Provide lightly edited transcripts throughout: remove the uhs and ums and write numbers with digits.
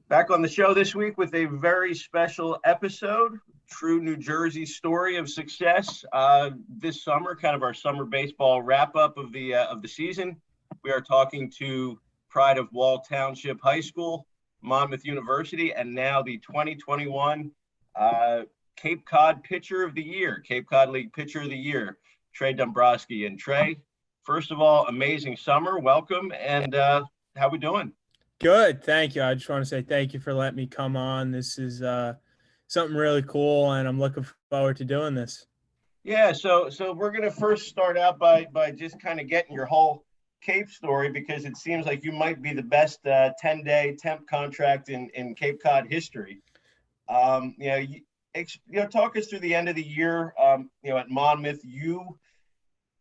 Back on the show this week with a very special episode, true New Jersey story of success. This summer, kind of our summer baseball wrap up of the season. We are talking to Pride of Wall Township High School, Monmouth University, and now the 2021 Cape Cod Pitcher of the Year, Cape Cod League Pitcher of the Year, Trey Dombroski. And Trey, first of all, amazing summer. Welcome. And how we doing? Good. Thank you. I just want to say thank you for letting me come on. This is something really cool, and I'm looking forward to doing this. Yeah, so we're gonna first start out by just kind of getting your whole Cape story because it seems like you might be the best 10-day temp contract in Cape Cod history. Talk us through the end of the year. At Monmouth, you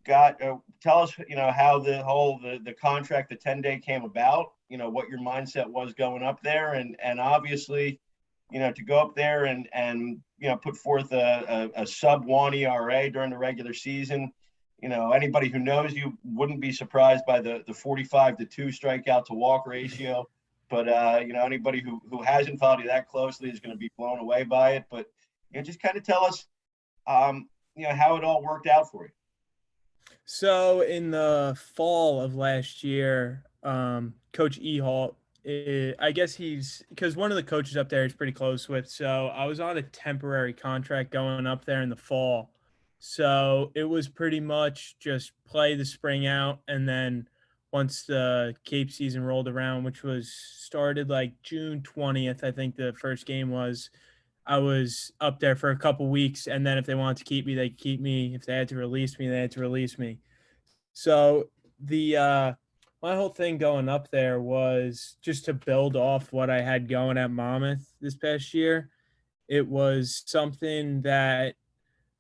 got tell us how the contract, the 10-day came about. What your mindset was going up there, and obviously, to go up there and put forth a sub 1 ERA during the regular season. Anybody who knows you wouldn't be surprised by the 45-2 strikeout to walk ratio. But anybody who hasn't followed you that closely is going to be blown away by it. But just kind of tell us, how it all worked out for you. So in the fall of last year, Coach Ehalt, I guess because one of the coaches up there is pretty close with. So I was on a temporary contract going up there in the fall. So it was pretty much just play the spring out. And then once the Cape season rolled around, which was started like June 20th, I think the first game was, I was up there for a couple weeks. And then if they wanted to keep me, they keep me. If they had to release me, they had to release me. So my whole thing going up there was just to build off what I had going at Monmouth this past year. It was something that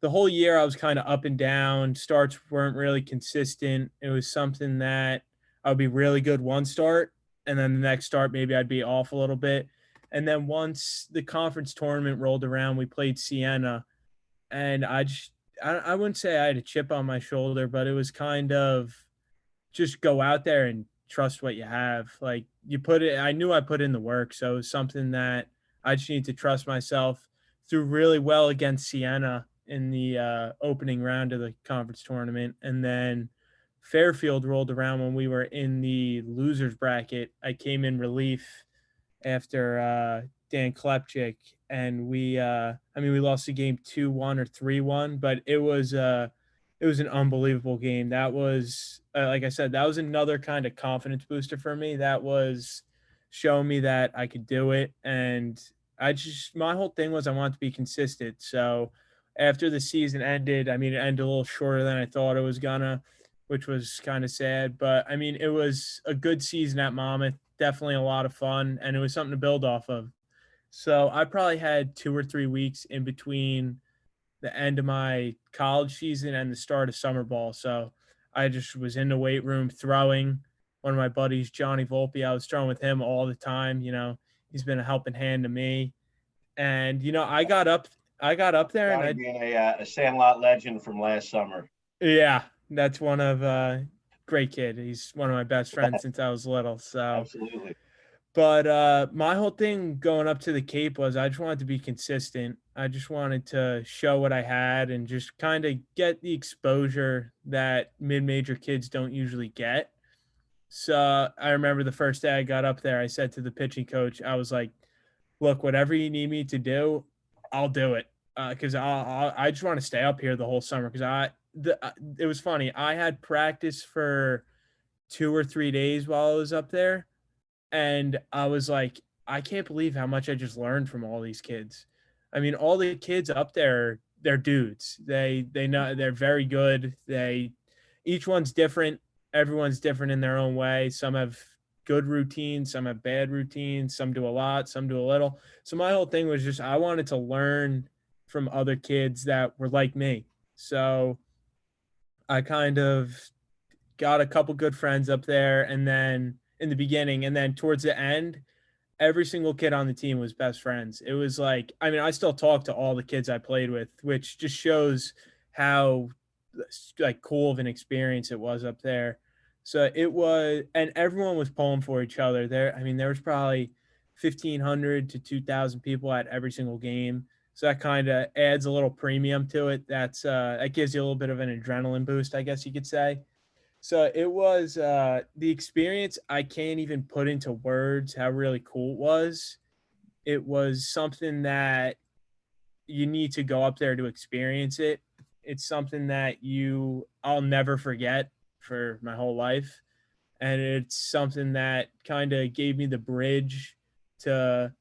the whole year I was kind of up and down. Starts weren't really consistent. It was something that I would be really good one start, and then the next start maybe I'd be off a little bit. And then once the conference tournament rolled around, we played Siena, and I wouldn't say I had a chip on my shoulder, but it was kind of just go out there and trust what you have. Like I knew I put in the work. So it was something that I just need to trust myself. Threw really well against Siena in the opening round of the conference tournament. And then Fairfield rolled around when we were in the losers bracket. I came in relief after Dan Klepchik, and we lost the game 2-1 or 3-1, but it was an unbelievable game. That was, like I said, that was another kind of confidence booster for me. That was showing me that I could do it. And my whole thing was I wanted to be consistent. So after the season ended, it ended a little shorter than I thought it was gonna, which was kind of sad. But it was a good season at Monmouth, definitely a lot of fun, and it was something to build off of. So I probably had 2 or 3 weeks in between the end of my college season and the start of summer ball. So I just was in the weight room throwing. One of my buddies, Johnny Volpe, I was throwing with him all the time. He's been a helping hand to me. And, I got up there Johnny and being a Sandlot legend from last summer. yeah, that's one of great kid. He's one of my best friends since I was little. So Absolutely. But my whole thing going up to the Cape was I just wanted to be consistent. I just wanted to show what I had and just kind of get the exposure that mid-major kids don't usually get. So I remember the first day I got up there, I said to the pitching coach, I was like, look, whatever you need me to do, I'll do it. Because I just want to stay up here the whole summer. Because it was funny. I had practice for 2 or 3 days while I was up there. And I was like, I can't believe how much I just learned from all these kids. All the kids up there, they're dudes. They know they're very good. Each one's different. Everyone's different in their own way. Some have good routines, some have bad routines, some do a lot, some do a little. So my whole thing was just I wanted to learn from other kids that were like me. So I kind of got a couple good friends up there, and then in the beginning, and then towards the end, every single kid on the team was best friends. It was like, I still talk to all the kids I played with, which just shows how like cool of an experience it was up there. So it was, and everyone was pulling for each other there. There was probably 1,500 to 2,000 people at every single game. So that kind of adds a little premium to it. That gives you a little bit of an adrenaline boost, I guess you could say. So it was the experience. I can't even put into words how really cool it was. It was something that you need to go up there to experience it. It's something that I'll never forget for my whole life. And it's something that kind of gave me the bridge to,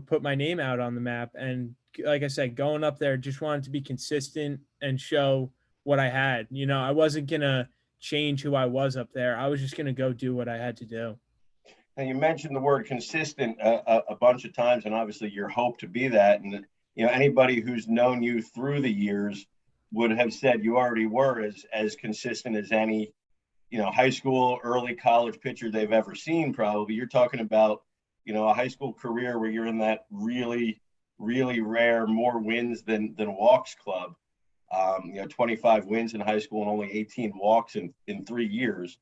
put my name out on the map. And like I said, going up there, just wanted to be consistent and show what I had. I wasn't going to change who I was up there. I was just going to go do what I had to do. And you mentioned the word consistent a bunch of times, and obviously your hope to be that. And anybody who's known you through the years would have said you already were as consistent as any high school, early college pitcher they've ever seen. Probably you're talking about a high school career where you're in that really, really rare more wins than walks club. 25 wins in high school and only 18 walks in 3 years.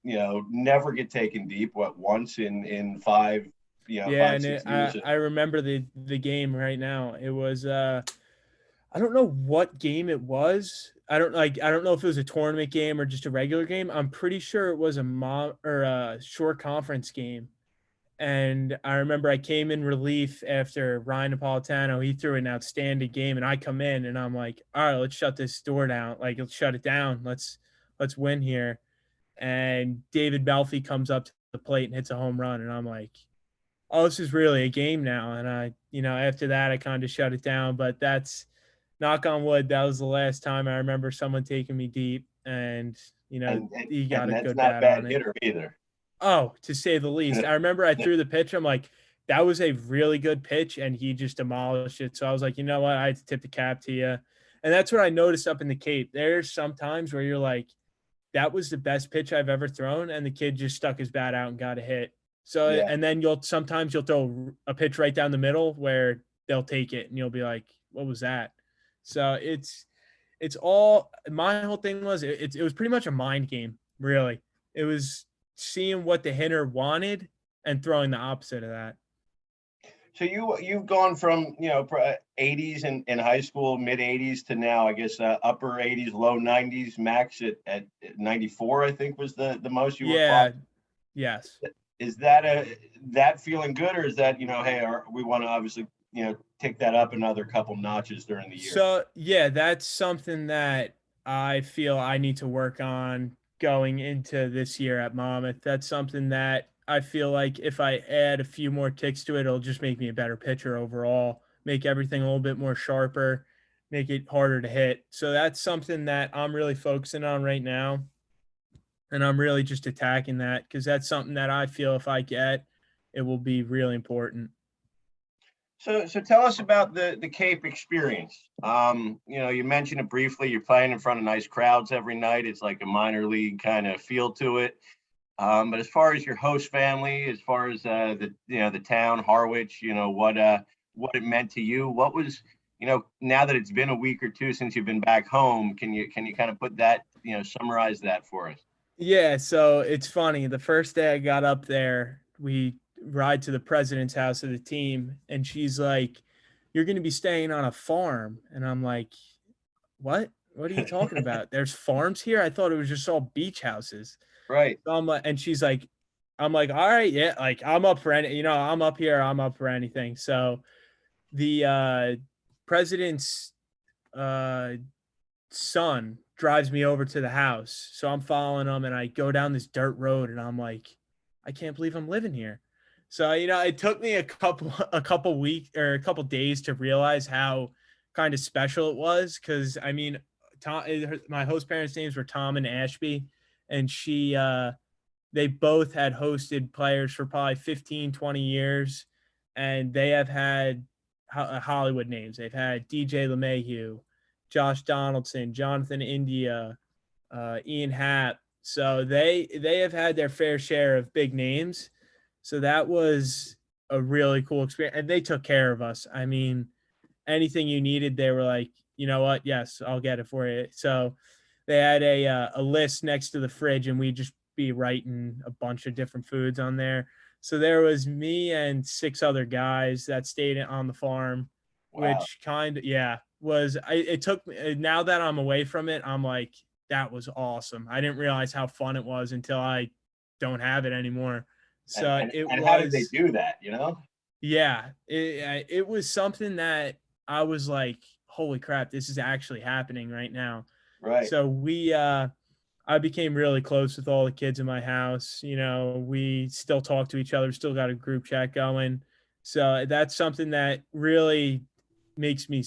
Never get taken deep. Once in 5, Yeah, 5, and 6 years. I remember the game right now. It was I don't know what game it was. I don't know if it was a tournament game or just a regular game. I'm pretty sure it was a short conference game. And I remember I came in relief after Ryan Napolitano. He threw an outstanding game, and I come in and I'm like, all right, let's shut this door down. Like, let's shut it down. Let's win here. And David Melfi comes up to the plate and hits a home run, and I'm like, oh, this is really a game now. And after that, I kind of shut it down. But that's, knock on wood, that was the last time I remember someone taking me deep, and he got a that's good not bat bad on it. hitter either. Oh, to say the least. I remember I threw the pitch. I'm like, that was a really good pitch, and he just demolished it. So I was like, you know what? I had to tip the cap to you. And that's what I noticed up in the Cape. There's some times where you're like, that was the best pitch I've ever thrown, and the kid just stuck his bat out and got a hit. So, Yeah. and then sometimes you'll throw a pitch right down the middle where they'll take it, and you'll be like, what was that? So it's all, my whole thing was, it was pretty much a mind game, really. It was seeing what the hitter wanted and throwing the opposite of that. So you've gone from 80s in high school, mid 80s to now, I guess upper 80s, low 90s, max at 94, I think was the most you were. Yeah. Yes. Is that feeling good, or is that hey, we want to obviously take that up another couple notches during the year? So yeah, that's something that I feel I need to work on going into this year at Monmouth. That's something that I feel like if I add a few more ticks to it, it'll just make me a better pitcher overall, make everything a little bit more sharper, make it harder to hit. So that's something that I'm really focusing on right now. And I'm really just attacking that because that's something that I feel if I get, it will be really important. So tell us about the Cape experience. You mentioned it briefly. You're playing in front of nice crowds every night. It's like a minor league kind of feel to it. But as far as your host family, as far as the town, Harwich, what it meant to you, what was, now that it's been a week or two since you've been back home, can you kind of put that, summarize that for us? Yeah, so it's funny. The first day I got up there, we ride to the president's house of the team, and she's like, "You're going to be staying on a farm." And I'm like, "What? What are you talking about? There's farms here? I thought it was just all beach houses." Right. So I'm like, and she's like, I'm like, "All right, yeah, like I'm up for I'm up here, I'm up for anything." So the president's son drives me over to the house. So I'm following him and I go down this dirt road and I'm like, I can't believe I'm living here. So, it took me a couple weeks or a couple days to realize how kind of special it was. Cause I mean, my host parents' names were Tom and Ashby, and they both had hosted players for probably 15, 20 years. And they have had Hollywood names. They've had DJ LeMahieu, Josh Donaldson, Jonathan India, Ian Happ. So they have had their fair share of big names. So that was a really cool experience. And they took care of us. I mean, anything you needed, they were like, you know what? Yes, I'll get it for you. So they had a list next to the fridge, and we'd just be writing a bunch of different foods on there. So there was me and 6 other guys that stayed on the farm, Wow. which it took me, now that I'm away from it, I'm like, that was awesome. I didn't realize how fun it was until I don't have it anymore. And So and it and how did they was, do that? You know? yeah, it was something that I was like, holy crap, this is actually happening right now. Right. So I became really close with all the kids in my house. You know, we still talk to each other, still got a group chat going. So that's something that really makes me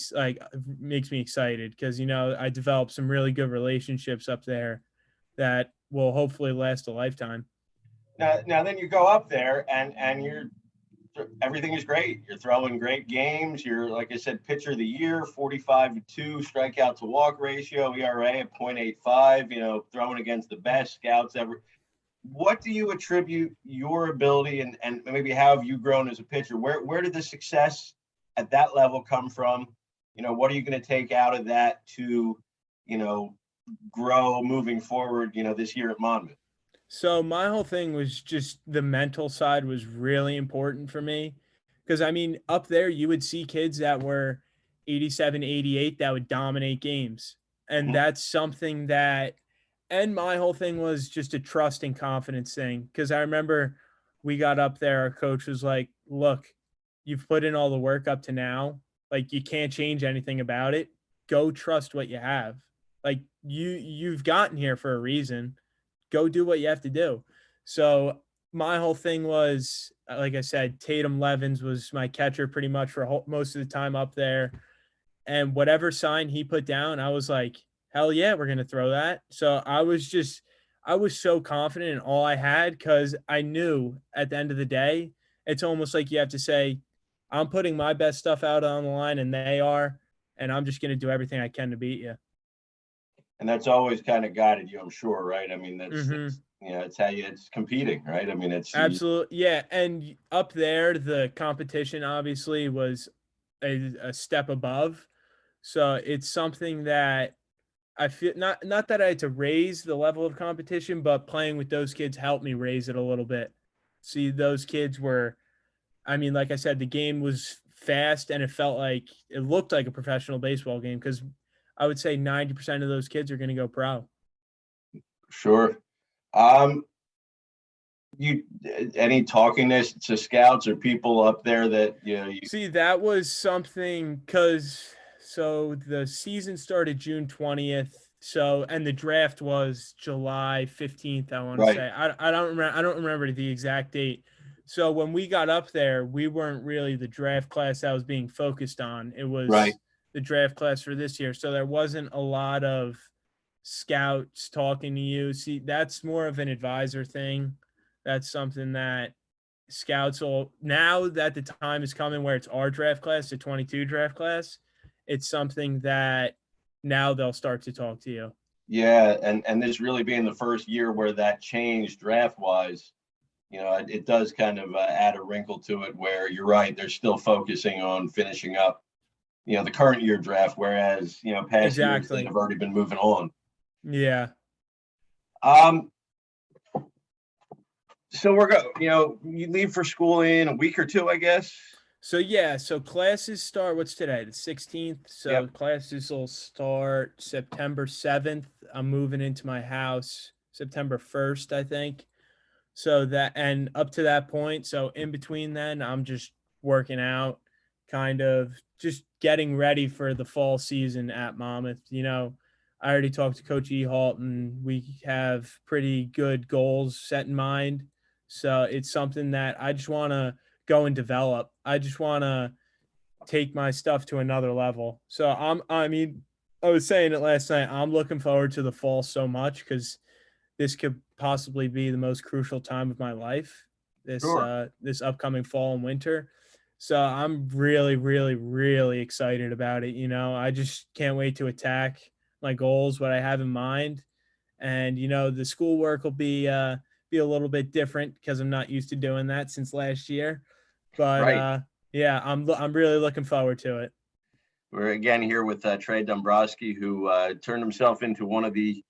excited because, you know, I developed some really good relationships up there that will hopefully last a lifetime. Now then you go up there and everything is great. You're throwing great games. You're, like I said, pitcher of the year, 45-2 strikeout to walk ratio, ERA at 0.85, you know, throwing against the best scouts ever. What do you attribute your ability and maybe how have you grown as a pitcher? Where did the success at that level come from? You know, what are you going to take out of that to, you know, grow moving forward, you know, this year at Monmouth? So my whole thing was just the mental side was really important for me. Because I mean, up there, you would see kids that were 87, 88 that would dominate games. And Mhm. that's something that, and my whole thing was just a trust and confidence thing. Because I remember we got up there, our coach was like, look, you've put in all the work up to now. Like, you can't change anything about it. Go trust what you have. Like, you've gotten here for a reason, go do what you have to do. So my whole thing was, like I said, Tatum Levins was my catcher pretty much for most of the time up there. And whatever sign he put down, I was like, hell yeah, we're going to throw that. So I was so confident in all I had because I knew at the end of the day, it's almost like you have to say, I'm putting my best stuff out on the line and they are, and I'm just going to do everything I can to beat you. And that's always kind of guided you, I'm sure, right? I mean, Mm-hmm. you know, it's how it's competing, right? I mean, Absolutely. Yeah. And up there, the competition obviously was a step above. So it's something that I feel not that I had to raise the level of competition, but playing with those kids helped me raise it a little bit. See, those kids were, I mean, like I said, the game was fast and it looked like a professional baseball game because I would say 90% of those kids are going to go pro. sure. Um, you any talking to scouts or people up there that you know you See, that was something because so the season started June 20th. So and the draft was July 15th, I want to right, say. I don't remember the exact date. So when we got up there, we weren't really the draft class that was being focused on. It right, was the draft class for this year. So there wasn't a lot of scouts talking to you. See, that's more of an advisor thing. That's something that scouts will, now that the time is coming where it's our draft class, the 22 draft class, it's something that now they'll start to talk to you. yeah, and this really being the first year where that changed draft wise, you know, it does kind of add a wrinkle to it where you're right, they're still focusing on finishing up, you know, the current year draft, whereas you know past years they'd Exactly. have already been moving on. Yeah. Um, so we're going, you know, you leave for school in a week or two, I guess. So yeah, so classes start, what's today? The 16th. So Yep. classes will start September 7th. I'm moving into my house September 1st, I think. So that, and up to that point, so in between then, I'm just working out, kind of just getting ready for the fall season at Monmouth. You know, I already talked to Coach E. Halton. We have pretty good goals set in mind. So it's something that I just want to go and develop. I just want to take my stuff to another level. So I mean, I was saying it last night. I'm looking forward to the fall so much because this could possibly be the most crucial time of my life, Sure. this upcoming fall and winter. So I'm really, really, really excited about it. You know, I just can't wait to attack my goals, what I have in mind. And, you know, the schoolwork will be a little bit different because I'm not used to doing that since last year. But Right. yeah, I'm really looking forward to it. We're again here with Trey Dombroski, who turned himself into one of the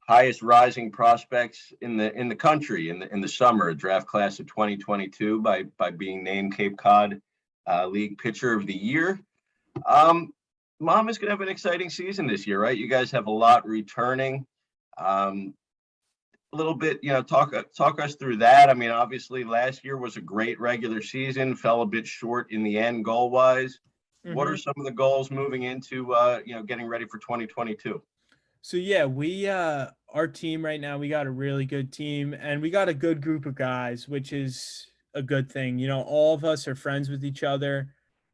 highest rising prospects in the country in the summer, draft class of 2022 by being named Cape Cod League Pitcher of the Year. Mom is going to have an exciting season this year, right? You guys have a lot returning. A little bit, talk us through that. I mean, obviously last year was a great regular season, fell a bit short in the end goal wise. What are some of the goals moving into getting ready for 2022? So yeah, we our team right now, we got a really good team and we got a good group of guys, which is a good thing. All of us are friends with each other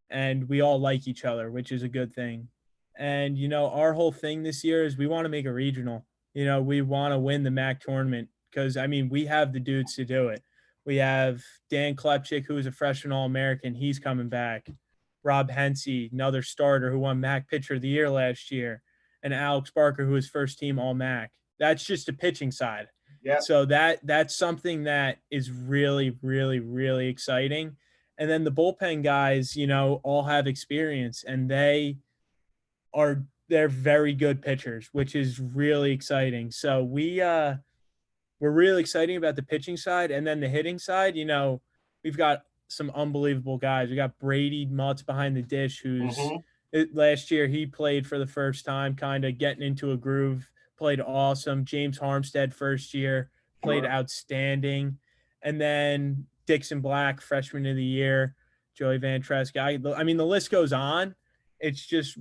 and we all like each other, which is a good thing. And our whole thing this year is we want to make a regional. We want to win the MAC tournament because I mean, we have the dudes to do it. We have Dan Klepchik, who is a freshman All-American. He's coming back. Rob Hensey, another starter who won MAC Pitcher of the Year last year, and Alex Barker, who was first team All MAC. That's just the pitching side. Yeah. So that's something that is really, really, really exciting. And then the bullpen guys, all have experience and they're very good pitchers, which is really exciting. So we're really excited about the pitching side. And then the hitting side, we've got some unbelievable guys. We got Brady Mutz behind the dish, who's last year he played for the first time, kind of getting into a groove, played awesome. James Harmstead first year, played outstanding. And then Dixon Black, freshman of the year, Joey Van Tresk. I mean, the list goes on. It's just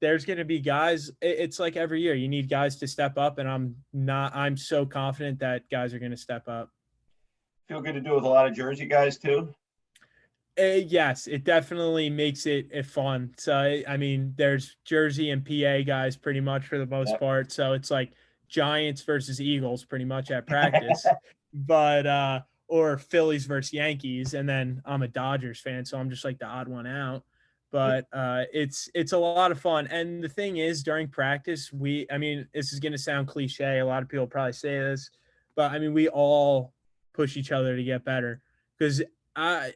there's going to be guys. It's like every year you need guys to step up, and I'm so confident that guys are going to step up. Feel good to do with a lot of Jersey guys too. Yes, it definitely makes it fun. So, I mean, there's Jersey and PA guys pretty much for the most part. So it's like Giants versus Eagles pretty much at practice, but or Phillies versus Yankees. And then I'm a Dodgers fan, so I'm just like the odd one out. But it's a lot of fun. And the thing is, during practice, I mean, this is going to sound cliche. A lot of people probably say this, but I mean, we all push each other to get better because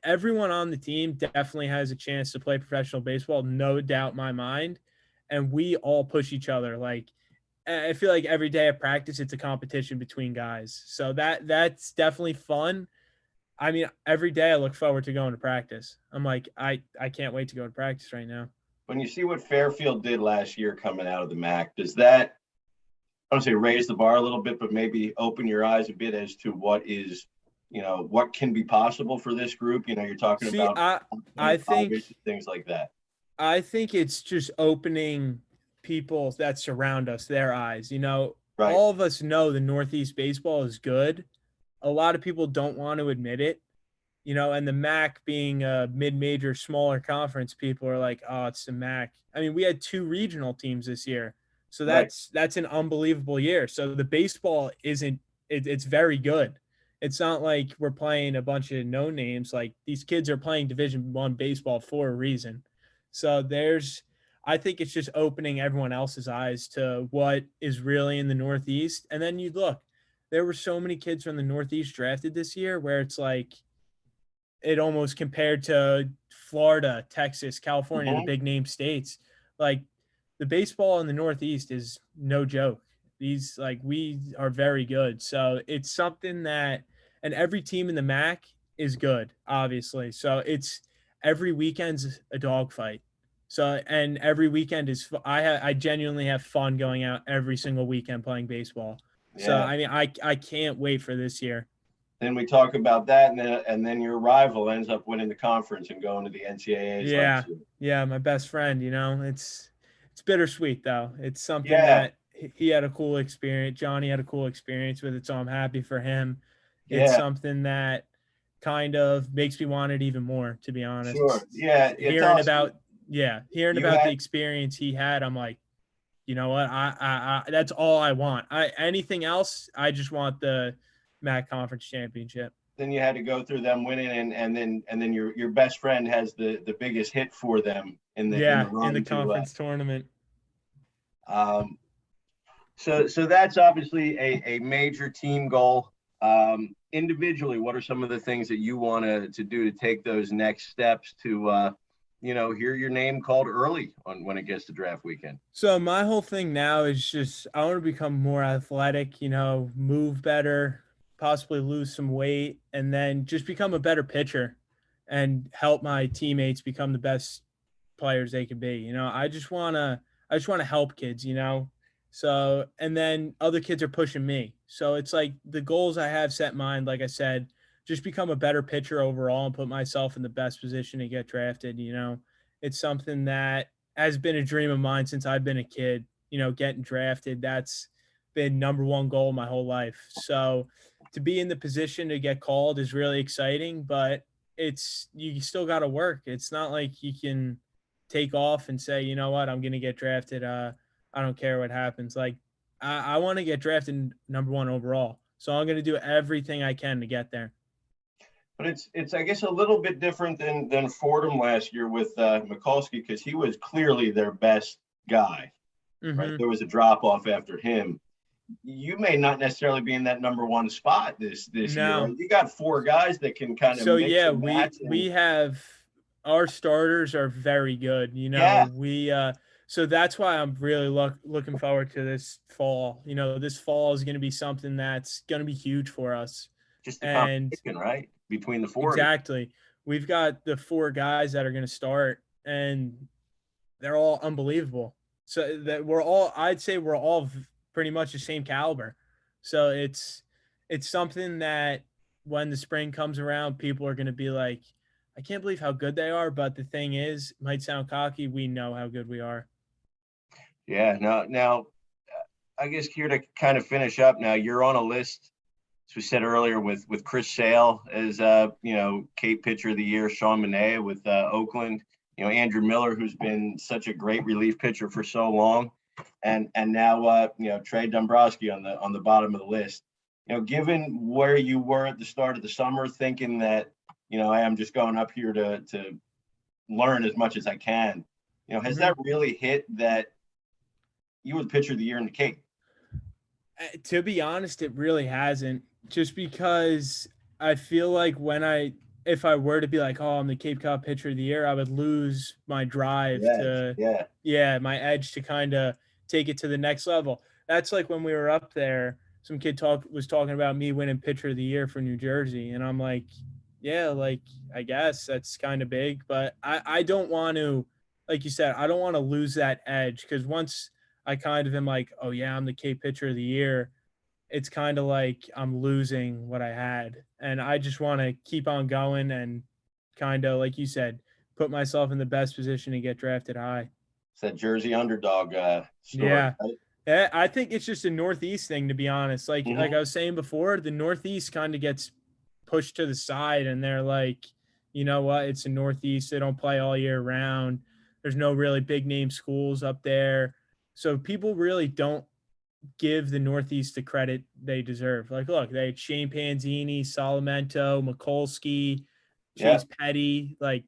everyone on the team definitely has a chance to play professional baseball, no doubt in my mind. And we all push each other. Like, I feel like every day at practice, it's a competition between guys. So that's definitely fun. I mean, every day I look forward to going to practice. I'm like, I can't wait to go to practice right now. When you see what Fairfield did last year coming out of the MAC, does that, I don't say raise the bar a little bit, but maybe open your eyes a bit as to what is, what can be possible for this group? You're talking about I think things like that. I think it's just opening people that surround us, their eyes. Right. All of us know the Northeast baseball is good. A lot of people don't want to admit it, and the MAC being a mid-major, smaller conference, people are like, oh, it's the MAC. I mean, we had 2 regional teams this year. So that's an unbelievable year. So the baseball it's very good. It's not like we're playing a bunch of no names. Like, these kids are playing Division I baseball for a reason. So I think it's just opening everyone else's eyes to what is really in the Northeast. And then you look, there were so many kids from the Northeast drafted this year where it's like it almost compared to Florida, Texas, California, the big name states. Like, the baseball in the Northeast is no joke. We are very good. So it's something that, and every team in the MAC is good, obviously. So it's every weekend's a dogfight. So, and every weekend I genuinely have fun going out every single weekend playing baseball. Yeah. So, I mean, I can't wait for this year. Then we talk about that, and then your rival ends up winning the conference and going to the NCAAs. Yeah, yeah, my best friend. It's bittersweet though. It's something that he had a cool experience. Johnny had a cool experience with it, so I'm happy for him. Yeah. It's something that kind of makes me want it even more, to be honest. Sure. Yeah. Hearing about the experience he had, I'm like, you know what? I that's all I want. Anything else, I just want the MAC conference championship. Then you had to go through them winning, and then your best friend has the biggest hit for them in the conference tournament. So that's obviously a major team goal. Individually, what are some of the things that you want to do to take those next steps to hear your name called early on when it gets to draft weekend? So my whole thing now is just I want to become more athletic, move better, possibly lose some weight, and then just become a better pitcher and help my teammates become the best players they could be. I just want to help kids. So and then other kids are pushing me. So it's like the goals I have set in mind, like I said, just become a better pitcher overall and put myself in the best position to get drafted. It's something that has been a dream of mine since I've been a kid, getting drafted. That's been number one goal my whole life. So to be in the position to get called is really exciting, but you still got to work. It's not like you can take off and say, you know what, I'm going to get drafted. I don't care what happens. Like I want to get drafted number one overall. So I'm going to do everything I can to get there. But it's I guess a little bit different than Fordham last year with Mikulski, because he was clearly their best guy, right? Mm-hmm. There was a drop off after him. You may not necessarily be in that number one spot this year. No. Right? You got four guys that can kind of So mix yeah, and we match. we have our starters are very good. Yeah, So that's why I'm really looking forward to this fall. This fall is going to be something that's going to be huge for us. just the And competition, right, between the four of you. exactly, we've got the four guys that are going to start, and they're all unbelievable. So that I'd say we're all pretty much the same caliber. So it's something that when the spring comes around, people are going to be like, I can't believe how good they are. But the thing is, it might sound cocky, we know how good we are. Yeah. Now, I guess here to kind of finish up. Now you're on a list, as we said earlier, with Chris Sale as Cape Pitcher of the Year, Sean Manaea with Oakland, Andrew Miller, who's been such a great relief pitcher for so long, and now Trey Dombroski on the bottom of the list. Given where you were at the start of the summer, thinking that I am just going up here to learn as much as I can. Has that really hit that you were the pitcher of the year in the Cape? To be honest, it really hasn't. Just because I feel like if I were to be like, oh, I'm the Cape Cod pitcher of the year, I would lose my drive to, Yeah. yeah, my edge to kind of take it to the next level. That's like when we were up there, some kid was talking about me winning pitcher of the year for New Jersey. And I'm like, yeah, like, I guess that's kind of big, but I don't want to, like you said, I don't want to lose that edge, because once I kind of am like, oh yeah, I'm the Cape pitcher of the year, it's kind of like I'm losing what I had. And I just want to keep on going and kind of, like you said, put myself in the best position to get drafted high. It's that Jersey underdog story, Yeah. right? Yeah, I think it's just a Northeast thing, to be honest. Like I Mm-hmm. was saying before, the Northeast kind of gets pushed to the side, and they're like, you know what? It's a Northeast. They don't play all year round. There's no really big name schools up there. So people really don't give the Northeast the credit they deserve. Like, look, they had Shane Panzini, Salamento, Mikulski, Yeah. Chase Petty. Like,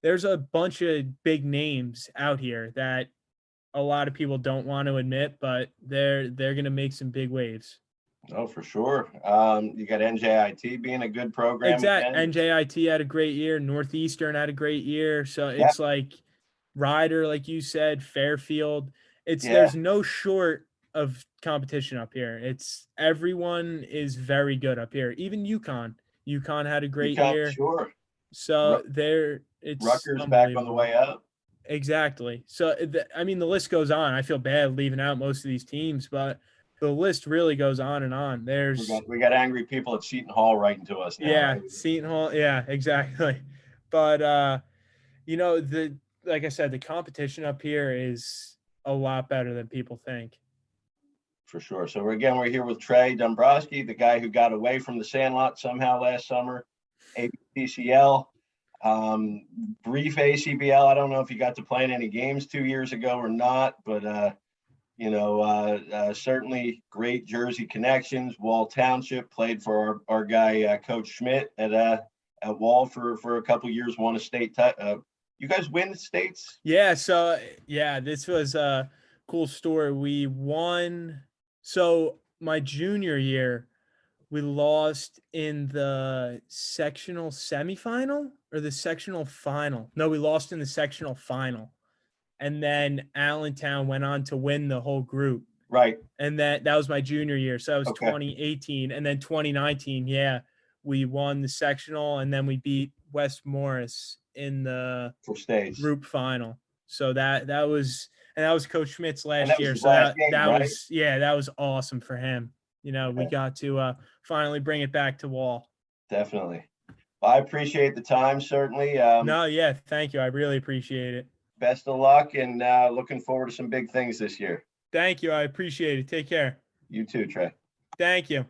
there's a bunch of big names out here that a lot of people don't want to admit, but they're going to make some big waves. Oh, for sure. You got NJIT being a good program Exact. again. NJIT had a great year. Northeastern had a great year. So Yeah. it's like Ryder, like you said, Fairfield. Yeah. There's no short of competition up here. It's everyone is very good up here. Even UConn. UConn had a great UConn, year. sure. So it's Rutgers back on the unbelievable. way up. Exactly. So I mean, the list goes on. I feel bad leaving out most of these teams, but the list really goes on and on. We got angry people at Seton Hall writing to us now, Yeah, right? Seton Hall. Yeah, exactly. But the like I said, the competition up here is a lot better than people think. For sure. So we're here with Trey Dombroski, the guy who got away from the Sandlot somehow last summer, ABCL, brief ACBL. I don't know if you got to play in any games 2 years ago or not, but certainly great Jersey connections. Wall Township, played for our guy Coach Schmidt at Wall for a couple years. Won a state. You guys win states? Yeah. So yeah, this was a cool story. We won. So my junior year, we lost in the sectional semifinal. or the sectional final. No, we lost in the sectional final. And then Allentown went on to win the whole group. Right. And that was my junior year. So that was Okay. 2018. And then 2019, yeah, we won the sectional, and then we beat West Morris in the For states. group final. So that was Coach Schmidt's last that was year. his So last game, that right? was, yeah, that was awesome for him. You know, we got to finally bring it back to Wall. Definitely. Well, I appreciate the time, certainly. No, yeah, thank you. I really appreciate it. Best of luck, and looking forward to some big things this year. Thank you. I appreciate it. Take care. You too, Trey. Thank you.